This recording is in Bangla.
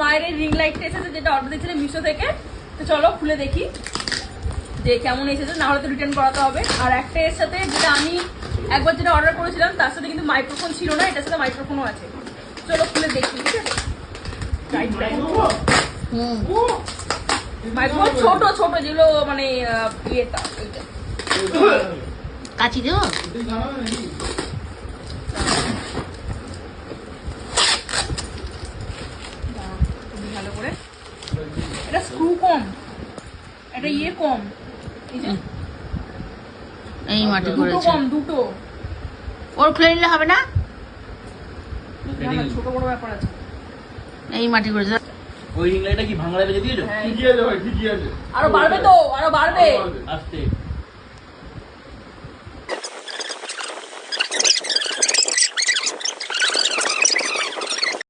মায়ের এই রিং লাইটটা এসেছে, যেটা অর্ডার দিয়েছিলাম মিশো থেকে। তো চলো খুলে দেখি যে কেমন এসেছে, না হলে তো রিটার্ন করাতে হবে। আর একটা এর সাথে যেটা আমি একবার যেটা অর্ডার করেছিলাম তার সাথে কিন্তু মাইক্রোফোন ছিল না, এটার সাথে মাইক্রোফোনও আছে। চলো খুলে দেখি, ঠিক আছে? মাইক্রোফোন ছোট ছোট যেগুলো মানে ইয়েটা কাচি দেবো। ভালো করে, এটা স্ক্রু কম, এটা ইয়ে কম, এই যে এই মাটি দুটো করেছে। কম, দুটো। ওর খুলে নিলে হবে না? না, না, ছোট বড় ব্যাপার আছে। এই মাটি করেছে। ওই রিং লাইটটা কি ভাঙড়া বেঁধে দিয়েছো? হ্যাঁ, ঠিকই আছে ভাই, ঠিকই আছে। আরো বাড়বে তো, আরো বাড়বে। আসতে